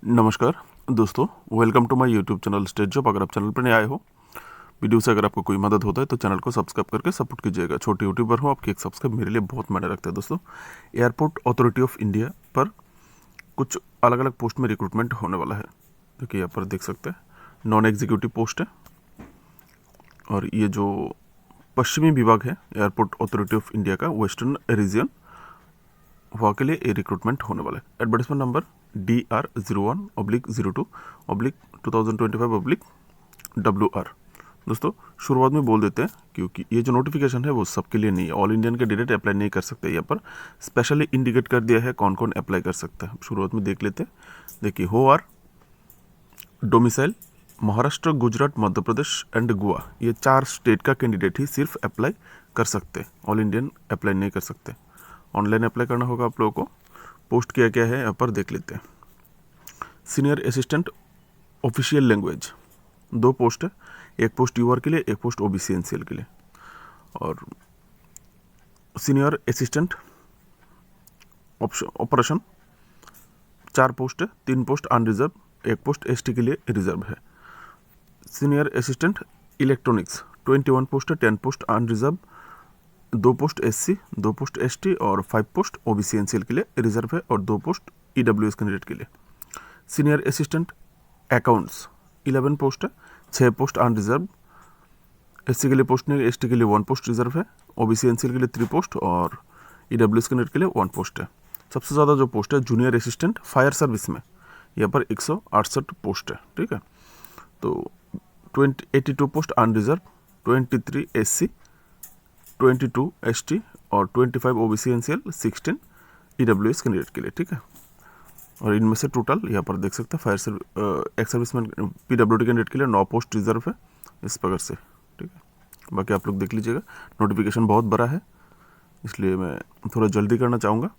नमस्कार दोस्तों, welcome to my YouTube channel state job. अगर आप चैनल पर नए आए हो, वीडियो से अगर आपको कोई मदद होता है तो चैनल को सब्सक्राइब करके सपोर्ट कीजिएगा। छोटे यूट्यूबर हो, आपकी एक सब्सक्राइब मेरे लिए बहुत मायने रखता है। दोस्तों, एयरपोर्ट अथॉरिटी ऑफ इंडिया पर कुछ अलग अलग पोस्ट में रिक्रूटमेंट होने वाला है। देखिए यहाँ पर देख सकते हैं, नॉन एग्जीक्यूटिव पोस्ट है और ये जो पश्चिमी विभाग है एयरपोर्ट अथॉरिटी ऑफ इंडिया का, वेस्टर्न रीजन, वहाँ के लिए रिक्रूटमेंट होने वाला है। Advertisement number DR01/02/2025/WR। दोस्तों, शुरुआत में बोल देते हैं क्योंकि ये जो नोटिफिकेशन है वो सबके लिए नहीं है। ऑल इंडियन कैंडिडेट अप्लाई नहीं कर सकते। यहाँ पर स्पेशली इंडिकेट कर दिया है कौन कौन अप्लाई कर सकता है। शुरुआत में देख लेते हैं। देखिए, who are domicile Maharashtra, Gujarat, Madhya Pradesh and Goa, ये 4 स्टेट का कैंडिडेट ही सिर्फ अप्लाई कर सकते हैं। ऑल इंडियन अप्लाई नहीं कर सकते। ऑनलाइन अप्लाई करना होगा आप लोगों को। पोस्ट क्या क्या है यहाँ पर देख लेते हैं। Senior assistant official language, 2 post है। एक पोस्ट यूआर के लिए, एक पोस्ट ओबीसी एनसीएल के लिए। और सीनियर असिस्टेंट ऑपरेशन, 4 पोस्ट है। 3 पोस्ट अनरिजर्व, एक पोस्ट एसटी के लिए रिजर्व है। सीनियर असिस्टेंट इलेक्ट्रॉनिक्स, 21 पोस्ट है। 10 post unreserved, 2 post SC, 2 post ST और 5 पोस्ट ओबीसी एनसीएल के लिए रिजर्व है और 2 पोस्ट ईडब्ल्यूएस कैंडिडेट के लिए। सीनियर असिस्टेंट अकाउंट्स, 11 पोस्ट है। 6 पोस्ट अनरिजर्व, एससी के लिए पोस्ट नहीं, एसटी के लिए 1 पोस्ट रिजर्व है, ओबीसी एनसीएल के लिए 3 पोस्ट और ईडब्ल्यूएस कैंडिडेट के लिए 1 पोस्ट है। सबसे ज़्यादा जो पोस्ट है जूनियर असिस्टेंट फायर सर्विस में, यहाँ पर 168 पोस्ट है। ठीक है, तो 82 पोस्ट अनरिजर्व, 23 एससी, 22 एसटी और 25 ओबीसी एनसीएल, 16 ईडब्ल्यूएस कैंडिडेट के लिए। ठीक है, और इनमें से टोटल यहाँ पर देख सकते हैं fire ex serviceman PWD candidate के लिए 9 पोस्ट रिजर्व है इस प्रकार से। ठीक है, बाकी आप लोग देख लीजिएगा। नोटिफिकेशन बहुत बड़ा है इसलिए मैं थोड़ा जल्दी करना चाहूँगा।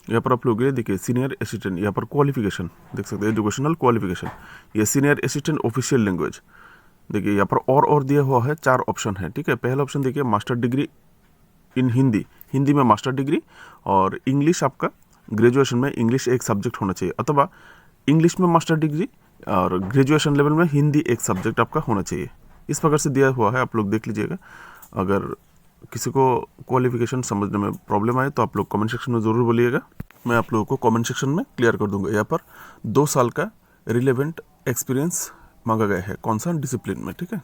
यहाँ पर आप लोग ये देखिए, सीनियर असिस्टेंट, यहाँ पर क्वालिफिकेशन देख सकते हैं, एजुकेशनल क्वालिफिकेशन, ये सीनियर असिस्टेंट ऑफिशियल लैंग्वेज। देखिए यहाँ पर और दिया हुआ है, 4 ऑप्शन है। ठीक है, पहला ऑप्शन देखिए, master degree in Hindi, Hindi में मास्टर डिग्री, और इंग्लिश आपका ग्रेजुएशन में इंग्लिश एक सब्जेक्ट होना चाहिए, अथवा इंग्लिश में मास्टर डिग्री और ग्रेजुएशन लेवल में हिंदी एक सब्जेक्ट आपका होना चाहिए। इस प्रकार से दिया हुआ है, आप लोग देख लीजिएगा। अगर किसी को क्वालिफिकेशन समझने में प्रॉब्लम आए तो आप लोग कमेंट सेक्शन में ज़रूर बोलिएगा, मैं आप लोगों को कमेंट सेक्शन में क्लियर कर दूंगा। यहाँ पर 2 साल का रिलेवेंट एक्सपीरियंस मांगा गया है, कौन सा डिसिप्लिन में। ठीक है,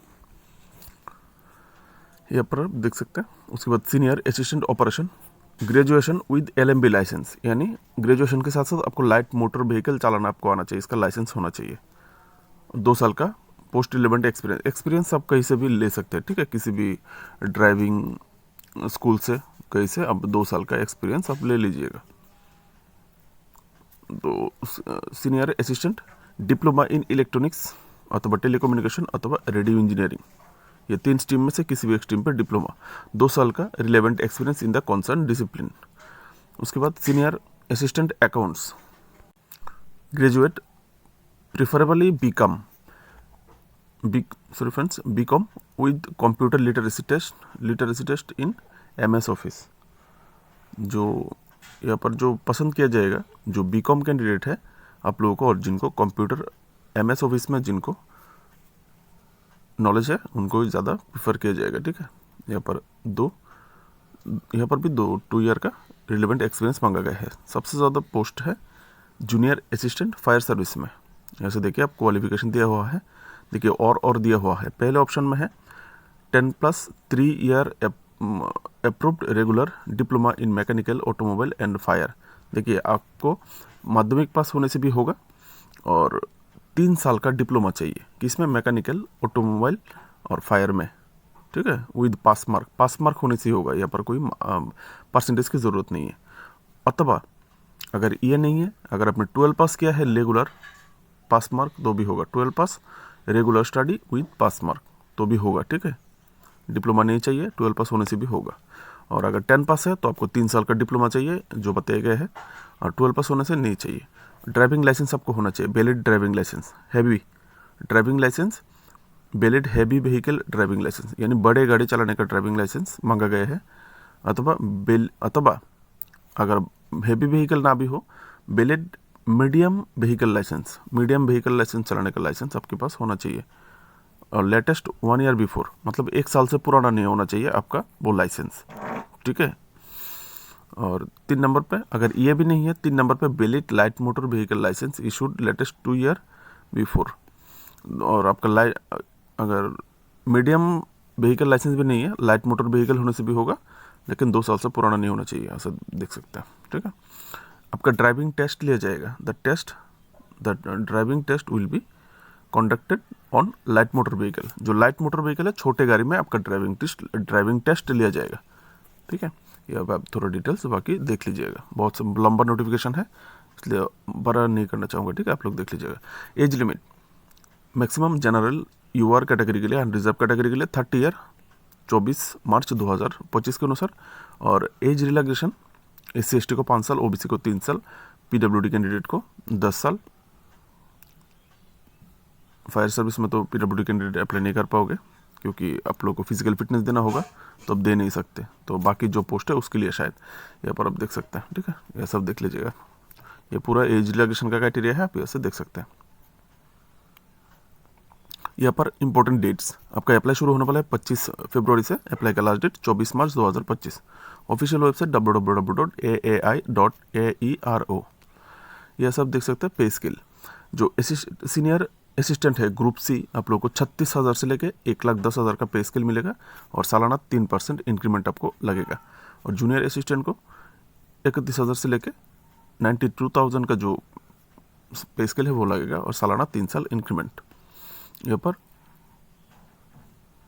यहाँ पर आप देख सकते हैं। उसके बाद senior assistant operation, graduation with LMB license, यानी ग्रेजुएशन के साथ साथ आपको लाइट मोटर व्हीकल चलाना आपको आना चाहिए, इसका लाइसेंस होना चाहिए। 2 साल का पोस्ट रिलेवेंट एक्सपीरियंस आप कहीं से भी ले सकते हैं। ठीक है, किसी भी ड्राइविंग स्कूल से, कहीं से अब 2 साल का एक्सपीरियंस आप ले लीजिएगा। तो senior assistant diploma in electronics अथवा टेलीकम्युनिकेशन अथवा रेडियो इंजीनियरिंग, ये 3 स्ट्रीम में से किसी भी एक स्ट्रीम पर डिप्लोमा, 2 साल का relevant experience in the concern discipline. उसके बाद senior assistant accounts, graduate preferably BCom with computer literacy test in MS office. जो यहाँ पर जो पसंद किया जाएगा, जो बीकॉम कैंडिडेट है आप लोगों को और जिनको कंप्यूटर एमएस ऑफिस में जिनको नॉलेज है उनको ज़्यादा प्रीफर किया जाएगा। ठीक है, यहाँ पर भी 2 ईयर का रिलेवेंट एक्सपीरियंस मांगा गया है। सबसे ज़्यादा पोस्ट है जूनियर असिस्टेंट फायर सर्विस में। यहाँ से देखिए, आप क्वालिफिकेशन दिया हुआ है, देखिए और दिया हुआ है। पहले ऑप्शन में है 10+3 year approved regular diploma in mechanical automobile and fire. देखिए, आपको माध्यमिक पास होने से भी होगा और 3 साल का डिप्लोमा चाहिए, किसमें, मैकेनिकल, ऑटोमोबाइल और फायर में। ठीक है, विद पास मार्क होने से होगा, यहाँ पर कोई परसेंटेज की ज़रूरत नहीं है। अथवा अगर ये नहीं है, अगर आपने 12 पास किया है रेगुलर पास मार्क तो भी होगा, 12 pass regular study with pass mark तो भी होगा। ठीक है, डिप्लोमा नहीं चाहिए, 12 पास होने से भी होगा। और अगर 10 पास है तो आपको 3 साल का डिप्लोमा चाहिए जो बताया गया है, और 12 पास होने से नहीं चाहिए। ड्राइविंग लाइसेंस आपको होना चाहिए, valid driving license, heavy driving license, valid heavy vehicle driving license, यानी बड़े गाड़ी चलाने का ड्राइविंग लाइसेंस मांगा गया है। अथवा अगर हैवी व्हीकल ना भी हो, valid medium vehicle license, medium vehicle license चलाने का लाइसेंस आपके पास होना चाहिए, और लेटेस्ट 1 ईयर बिफोर, मतलब 1 साल से पुराना नहीं होना चाहिए आपका वो लाइसेंस, ठीक है। और 3 नंबर पे अगर ये भी नहीं है, 3 नंबर पे valid light motor vehicle license issued latest 2 year before. और आपका अगर मीडियम व्हीकल लाइसेंस भी नहीं है, लाइट मोटर व्हीकल होने से भी होगा, लेकिन 2 साल से पुराना नहीं होना चाहिए, ऐसा देख सकते हैं, ठीक है। आपका ड्राइविंग टेस्ट लिया जाएगा, the driving test will be conducted on light motor vehicle. जो लाइट मोटर व्हीकल है, छोटे गाड़ी में आपका ड्राइविंग टेस्ट लिया जाएगा, ठीक है। ये अब आप थोड़ा डिटेल्स बाकी देख लीजिएगा, बहुत से लंबा नोटिफिकेशन है इसलिए बड़ा नहीं करना चाहूँगा, ठीक है। आप लोग देख लीजिएगा। Age limit maximum general UR category के लिए, अनरिजर्व कैटेगरी के लिए 30 ईयर 24 मार्च 2025 के अनुसार। और एज रिलैक्सेशन SC/ST को 5 साल, OBC को 3 साल, PWD कैंडिडेट को 10 साल। फायर सर्विस में तो PWD कैंडिडेट अप्लाई नहीं कर पाओगे क्योंकि आप लोगों को फिजिकल फिटनेस देना होगा, तो अब दे नहीं सकते। तो बाकी जो पोस्ट है उसके लिए शायद यहाँ पर आप देख सकते हैं, ठीक है। यह सब देख लीजिएगा, ये पूरा एज रिलैक्सेशन का क्राइटेरिया है, आप यहाँ से देख सकते हैं। यहाँ पर इंपॉर्टेंट डेट्स, आपका अप्लाई शुरू होने वाला है 25 फरवरी से, अप्लाई का लास्ट डेट 24 मार्च 2025। Official website www.ai.aero। यह सब देख सकते हैं। पे स्केल, जो सीनियर असिस्टेंट है ग्रुप C, आप लोगों को 36,000 से लेके 1,10,000 का पे स्केल मिलेगा, और सालाना 3% इंक्रीमेंट आपको लगेगा। और जूनियर असिस्टेंट को 31,000 से लेके 92,000 का जो पे स्केल है वो लगेगा, और सालाना 3 साल इंक्रीमेंट। यहाँ पर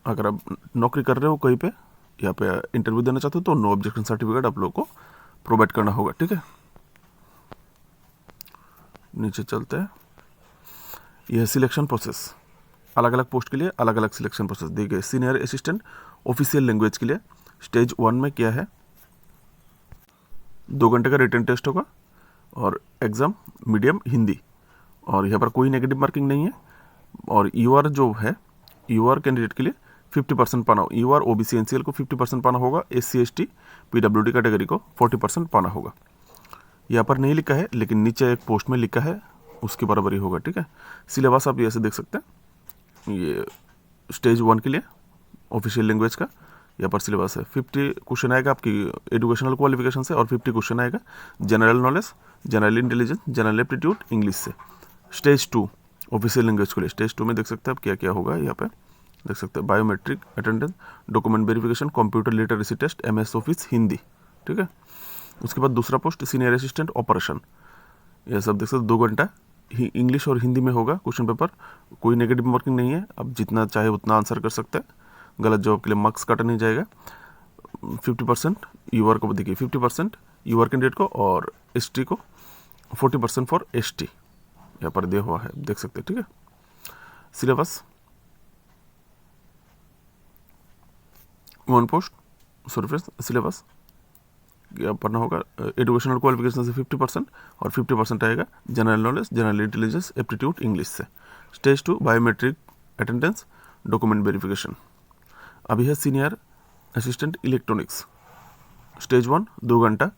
अगर आप नौकरी कर रहे हो कहीं पे, यहाँ पे इंटरव्यू देना चाहते हो, तो नो ऑब्जेक्शन सर्टिफिकेट आप लोगों को प्रोवाइड करना होगा, ठीक है। नीचे चलते हैं। यह सिलेक्शन प्रोसेस, अलग अलग पोस्ट के लिए अलग अलग सिलेक्शन प्रोसेस दी गई। सीनियर असिस्टेंट ऑफिशियल लैंग्वेज के लिए स्टेज 1 में क्या है, 2 घंटे का रिटन टेस्ट होगा, और एग्ज़ाम मीडियम हिंदी, और यहाँ पर कोई नेगेटिव मार्किंग नहीं है। और यूआर जो है, यूआर कैंडिडेट के लिए 50% पाना, यूआर OBC NCL को 50% पाना होगा, SC/ST PWD कैटेगरी को 40% पाना होगा। यहाँ पर नहीं लिखा है, लेकिन नीचे एक पोस्ट में लिखा है, उसकी बराबरी होगा, ठीक है। सिलेबस आप ऐसे देख सकते हैं, ये स्टेज 1 के लिए ऑफिशियल लैंग्वेज का यहाँ पर सिलेबस है। 50 क्वेश्चन आएगा आपकी एजुकेशनल क्वालिफिकेशन से, और 50 क्वेश्चन आएगा general knowledge, general intelligence, general aptitude, English से। स्टेज 2 ऑफिशियल लैंग्वेज के लिए, स्टेज 2 में देख सकते हैं आप क्या क्या होगा। यहाँ पे देख सकते हैं biometric attendance, document verification, computer literacy test, MS office Hindi, ठीक है। उसके बाद दूसरा पोस्ट सीनियर असिस्टेंट ऑपरेशन, यह सब देख सकते 2 घंटा इंग्लिश और हिंदी में होगा क्वेश्चन पेपर। कोई नेगेटिव मार्किंग नहीं है, आप जितना चाहे उतना आंसर कर सकते हैं, गलत जवाब के लिए मार्क्स काटा नहीं जाएगा। 50% यूआर को देखिए, 50% यूआर कैंडिडेट को, और ST को 40% फॉर ST यहाँ पर दिया हुआ है, देख सकते हैं, ठीक है। Syllabus 1 post, sorry friends, syllabus क्या पढ़ना होगा, एजुकेशनल क्वालिफिकेशन से 50%, और 50% आएगा general knowledge, general intelligence, aptitude, English से। Stage 2 biometric attendance, document verification. अभी है सीनियर असिस्टेंट इलेक्ट्रॉनिक्स, स्टेज 1 2 घंटा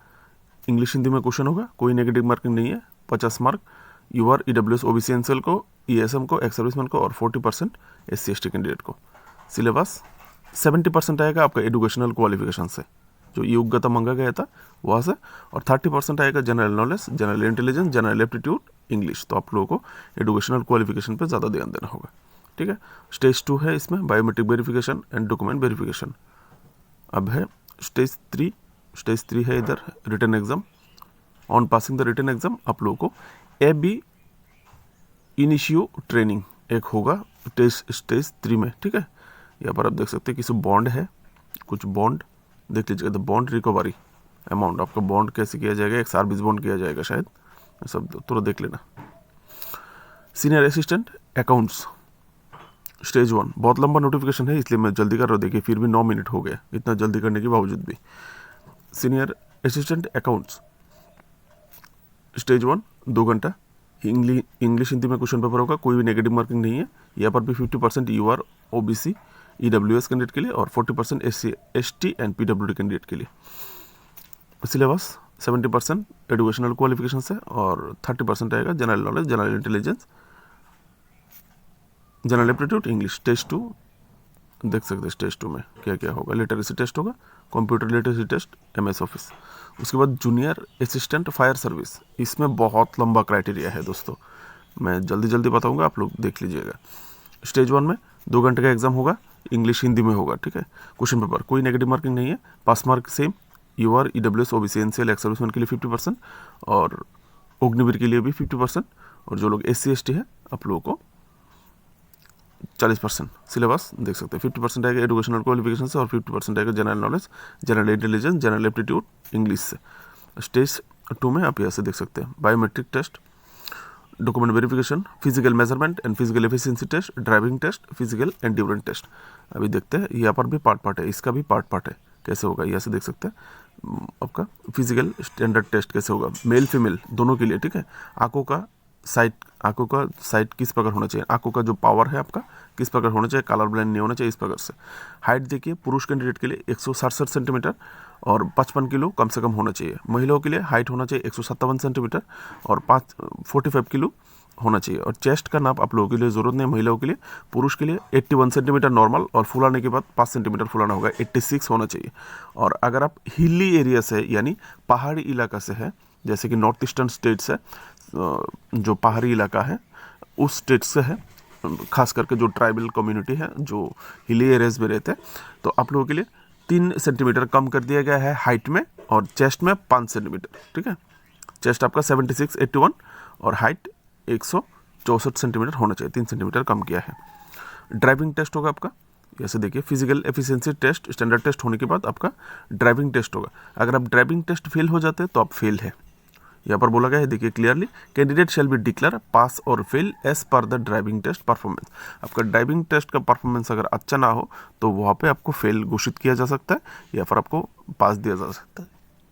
इंग्लिश हिंदी में क्वेश्चन होगा, कोई नेगेटिव मार्किंग नहीं है, 50 mark UR EWS OBC NCL को, ESM को, एक्स सर्विसमैन को, और 40% SC/ST कैंडिडेट को। सिलेबस 70% आएगा आपका एजुकेशनल क्वालिफिकेशन से, जो योग्यता मांगा गया था वहाँ से, और 30% आएगा general knowledge, general intelligence, general aptitude, English. तो आप लोगों को एजुकेशनल क्वालिफिकेशन पे ज़्यादा ध्यान देना होगा, ठीक है। स्टेज 2 है, इसमें biometric verification and document verification. अब है स्टेज 3, स्टेज 3 है इधर written exam. On passing the written exam आप लोगों को AB इनिशियो ट्रेनिंग एक होगा स्टेज 3 में, ठीक है। यहाँ पर आप देख सकते हैं किसी बॉन्ड है, कुछ बॉन्ड देख लीजिएगा, द बॉन्ड रिकवरी अमाउंट, आपका बॉन्ड कैसे किया जाएगा, एक सर्विस बॉन्ड किया जाएगा शायद, सब तुरंत देख लेना। सीनियर असिस्टेंट अकाउंट्स स्टेज 1, बहुत लंबा नोटिफिकेशन है इसलिए मैं जल्दी कर रहा हूँ, देखिए फिर भी 9 मिनट हो गया इतना जल्दी करने के बावजूद भी। सीनियर असिस्टेंट अकाउंट्स स्टेज 1 2 घंटा इंग्लिश हिंदी में क्वेश्चन पेपर होगा, कोई भी नेगेटिव मार्किंग नहीं है। यहाँ पर भी 50% यूआर OBC EWS कैंडिडेट के लिए, और 40% SC/ST एंड PWD कैंडिडेट के लिए। सिलेबस 70% एजुकेशनल क्वालिफिकेशन से और 30% आएगा general knowledge, general intelligence, general aptitude, English. Test 2 देख सकते हैं, स्टेज 2 में क्या क्या होगा। लिटरेसी टेस्ट होगा, computer literacy test, MS office. उसके बाद जूनियर असिस्टेंट फायर सर्विस, इसमें बहुत लंबा क्राइटेरिया है दोस्तों, मैं जल्दी जल्दी बताऊंगा, आप लोग देख लीजिएगा। स्टेज 1 में 2 घंटे का एग्जाम होगा, इंग्लिश हिंदी में होगा, ठीक है। क्वेश्चन पेपर कोई नेगेटिव मार्किंग नहीं है, pass mark same. UR, EWS, OBC, NCL, ex serviceman के लिए 50% और अग्निवीर के लिए भी 50%, और जो लोग SC ST है आप लोगों को 40%। सिलेबस देख सकते हैं, 50% आएगा एजुकेशनल क्वालिफिकेशन से और 50% आएगा general knowledge, general intelligence, general aptitude, English से। स्टेज 2 में आप यहाँ से देख सकते हैं biometric test, document verification, physical measurement and physical efficiency test, driving test, physical endurance test. अभी देखते हैं, यहाँ पर भी पार्ट है, इसका भी पार्ट है, कैसे होगा यहाँ से देख सकते हैं। आपका फिजिकल स्टैंडर्ड टेस्ट कैसे होगा, मेल फीमेल दोनों के लिए, ठीक है। आंखों का साइट किस प्रकार होना चाहिए, आंखों का जो पावर है आपका किस प्रकार होना चाहिए, कलर ब्लाइंड नहीं होना चाहिए, इस प्रकार से। हाइट देखिए, पुरुष कैंडिडेट के लिए 167 सेंटीमीटर और 55 किलो कम से कम होना चाहिए। महिलाओं के लिए हाइट होना चाहिए 157 सेंटीमीटर और 45 किलो होना चाहिए। और चेस्ट का नाप आप लोगों के लिए ज़रूरत नहीं, महिलाओं के लिए। पुरुष के लिए 81 सेंटीमीटर नॉर्मल और फुलाने के बाद 5 सेंटीमीटर फुलाना होगा, 86 होना चाहिए। और अगर आप हिली एरिया से यानी पहाड़ी इलाका से है, जैसे कि नॉर्थ ईस्टर्न स्टेट्स है, जो पहाड़ी इलाका है उस स्टेट से है, खास करके जो ट्राइबल कम्युनिटी है जो हिली एरियाज में रहते हैं, तो आप लोगों के लिए 3 सेंटीमीटर कम कर दिया गया है हाइट में और चेस्ट में 5 सेंटीमीटर, ठीक है। चेस्ट आपका 76, 81 और हाइट 164 सेंटीमीटर होना चाहिए, 3 सेंटीमीटर कम किया है। ड्राइविंग टेस्ट होगा आपका, जैसे देखिए physical efficiency test, standard test होने के बाद आपका ड्राइविंग टेस्ट होगा। अगर आप ड्राइविंग टेस्ट फेल हो जाते हैं तो आप फेल है, यहाँ पर बोला गया है, देखिए clearly, candidate shall be declare pass और fail as per the driving test performance. आपका ड्राइविंग टेस्ट का परफॉर्मेंस अगर अच्छा ना हो तो वहाँ पे आपको फेल घोषित किया जा सकता है या फिर आपको पास दिया जा सकता है।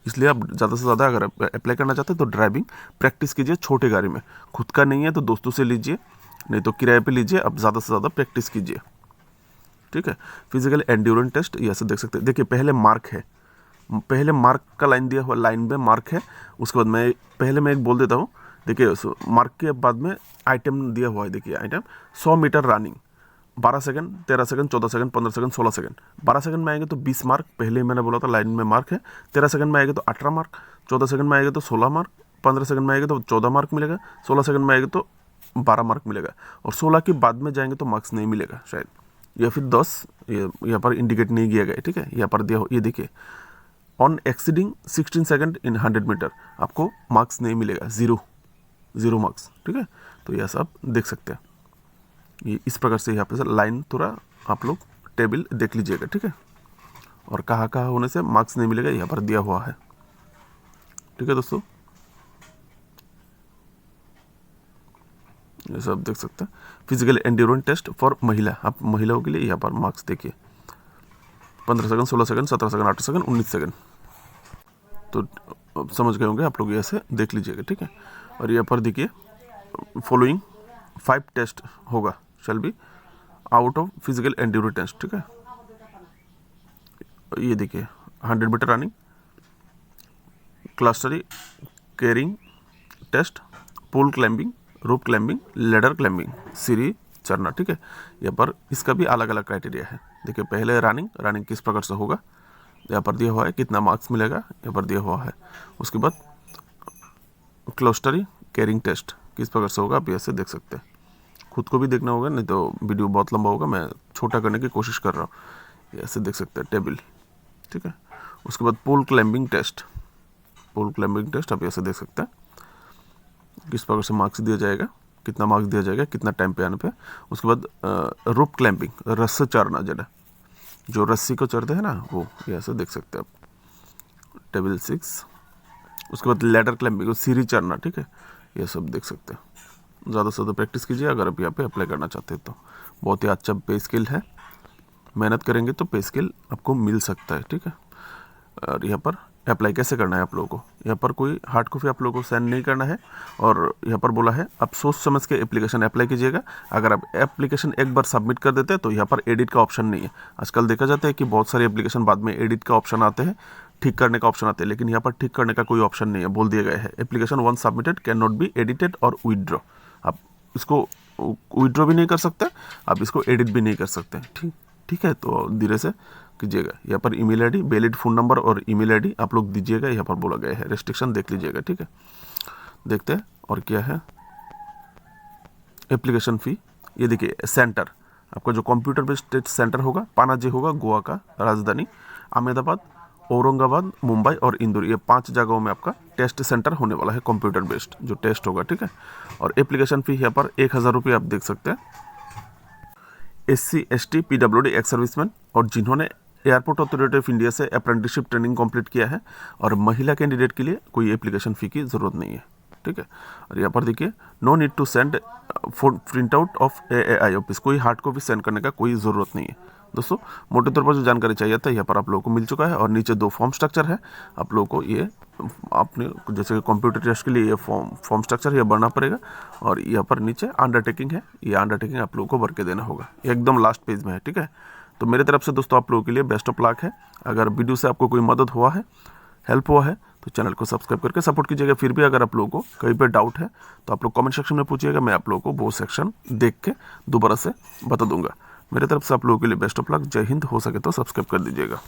इसलिए आप ज़्यादा से ज़्यादा अगर अप्लाई करना चाहते हैं तो ड्राइविंग प्रैक्टिस कीजिए छोटे गाड़ी में, खुद का नहीं है तो दोस्तों से लीजिए, नहीं तो किराए पे लीजिए, आप ज़्यादा से ज़्यादा प्रैक्टिस कीजिए, ठीक है। फिजिकल एंड्योरेंस टेस्ट यहाँ से देख सकते हैं, देखिए पहले मार्क है, पहले मार्क का लाइन दिया हुआ, लाइन में मार्क है, उसके बाद मैं एक बोल देता हूँ, देखिए मार्क के बाद में आइटम दिया हुआ है, देखिए item 100 metre running 12 second, 13 second, 14 second, 15 second, 16 second. 12 second में आएंगे तो 20 मार्क, पहले मैंने बोला था लाइन में मार्क है। 13 सेकंड में आएगा तो 18 मार्क, 14 सेकंड में आएगा तो 16 मार्क, 15 सेकंड में आएगा तो 14 मार्क मिलेगा, 16 सेकंड में आएगा तो 12 मार्क मिलेगा, और 16 के बाद में जाएंगे तो मार्क्स नहीं मिलेगा शायद, या फिर 10, यहाँ पर इंडिकेट नहीं किया गया, ठीक है। यहाँ पर दिया हो, ये देखिए on exceeding 16 second in 100 meter आपको मार्क्स नहीं मिलेगा, जीरो मार्क्स, ठीक है। तो यह सब देख सकते हैं, ये इस प्रकार से यहाँ पे सर लाइन थोड़ा आप लोग टेबल देख लीजिएगा, ठीक है। और कहाँ होने से मार्क्स नहीं मिलेगा यहाँ पर दिया हुआ है, ठीक है दोस्तों, ये सब देख सकते हैं। फिजिकल एंड्योरेंस टेस्ट फॉर महिला, आप महिलाओं के लिए यहाँ पर मार्क्स देखिए 15 second, 16 second, 17 second, 18 second, 19 second, तो समझ गए होंगे आप लोग, ऐसे देख लीजिएगा, ठीक है। और यहाँ पर देखिए फॉलोइंग 5 टेस्ट होगा shall be out of physical endurance test, ठीक है। ये देखिए 100 मीटर रनिंग, क्लस्टरी carrying test, pole climbing, rope climbing, ladder climbing, सीढ़ी चढ़ना, ठीक है। यहाँ पर इसका भी अलग अलग क्राइटेरिया है। देखिए पहले रनिंग किस प्रकार से होगा, यहाँ पर दिया हुआ है कितना मार्क्स मिलेगा, यहाँ पर दिया हुआ है। उसके बाद क्लस्टरी कैरिंग टेस्ट किस प्रकार से होगा, आप ऐसे देख सकते हैं, खुद को भी देखना होगा, नहीं तो वीडियो बहुत लंबा होगा, मैं छोटा करने की कोशिश कर रहा हूँ, ऐसे देख सकते हैं टेबल, ठीक है। उसके बाद पोल क्लाइंबिंग टेस्ट आप ऐसे देख सकते हैं किस प्रकार से मार्क्स दिया जाएगा, कितना मार्क्स दिया जाएगा, कितना टाइम पे आने पे। उसके बाद रोप क्लाइंबिंग, रस्से चढ़ना, जो रस्सी को चढ़ते हैं ना वो, ऐसे देख सकते हैं आप, टेबल 6। उसके बाद लैडर क्लाइंबिंग, सीढ़ी चढ़ना, ठीक है, ये सब देख सकते हैं। ज़्यादा से ज़्यादा प्रैक्टिस कीजिए अगर आप यहाँ पे अप्लाई करना चाहते हैं तो, बहुत ही अच्छा पे स्केल है, मेहनत करेंगे तो पे स्केल आपको मिल सकता है, ठीक है। और यहाँ पर अप्लाई कैसे करना है आप लोगों को। यहाँ पर कोई हार्ड कॉपी आप लोगों को सेंड नहीं करना है और यहाँ पर बोला है आप सोच समझ के एप्लीकेशन अप्लाई कीजिएगा। अगर आप एप्लीकेशन एक बार सबमिट कर देते हैं तो यहाँ पर एडिट का ऑप्शन नहीं है। आजकल देखा जाता है कि बहुत सारे एप्लीकेशन बाद में एडिट का ऑप्शन आते हैं, ठीक करने का ऑप्शन आते हैं, लेकिन यहाँ पर ठीक करने का कोई ऑप्शन नहीं है। बोल दिया गया है application one submitted can not be edited और विदड्रॉ। आप इसको विदड्रॉ भी नहीं कर सकते, आप इसको एडिट भी नहीं कर सकते। ठीक है, तो धीरे से कीजिएगा। यहाँ पर email ID, valid phone number और ईमेल आईडी आप लोग दीजिएगा। यहाँ पर बोला गया है रेस्ट्रिक्शन देख लीजिएगा। ठीक है, देखते हैं और क्या है। एप्लीकेशन फ़ी ये देखिए, सेंटर आपका जो कंप्यूटर बेस्ड टेस्ट सेंटर होगा, पानाजी होगा गोवा का राजधानी, अहमदाबाद, औरंगाबाद, मुंबई और इंदौर, ये 5 जगहों में आपका टेस्ट सेंटर होने वाला है कंप्यूटर बेस्ड जो टेस्ट होगा। ठीक है, और एप्लीकेशन फ़ी यहाँ पर 1000 रुपये आप देख सकते हैं। SC ST PWD ex serviceman और जिन्होंने एयरपोर्ट अथॉरिटी ऑफ इंडिया से अप्रेंटिसशिप ट्रेनिंग कंप्लीट किया है, और महिला कैंडिडेट के लिए कोई एप्लीकेशन फ़ी की ज़रूरत नहीं है। ठीक है, और यहाँ पर देखिए no need to send print out of AAI office, कोई हार्ड कॉपी सेंड करने का कोई ज़रूरत नहीं है। दोस्तों मोटे तौर पर जो जानकारी चाहिए था यहाँ पर आप लोगों को मिल चुका है। और नीचे 2 फॉर्म स्ट्रक्चर है, आप लोगों को ये अपने जैसे कंप्यूटर टेस्ट के लिए ये फॉर्म स्ट्रक्चर ये भरना पड़ेगा। और यहाँ पर नीचे अंडरटेकिंग है, ये अंडरटेकिंग आप लोगों को भर के देना होगा, एकदम लास्ट पेज में है। ठीक है, तो मेरे तरफ से दोस्तों आप लोगों के लिए बेस्ट ऑफ लक है। अगर वीडियो से आपको कोई मदद हुआ है, हेल्प हुआ है, तो चैनल को सब्सक्राइब करके सपोर्ट कीजिएगा। फिर भी अगर आप लोगों को कहीं पर डाउट है तो आप लोग कमेंट सेक्शन में पूछिएगा, मैं आप लोगों को वो सेक्शन देख के दोबारा से बता दूंगा। मेरे तरफ से आप लोगों के लिए बेस्ट ऑफ लक। जय हिंद। हो सके तो सब्सक्राइब कर दीजिएगा।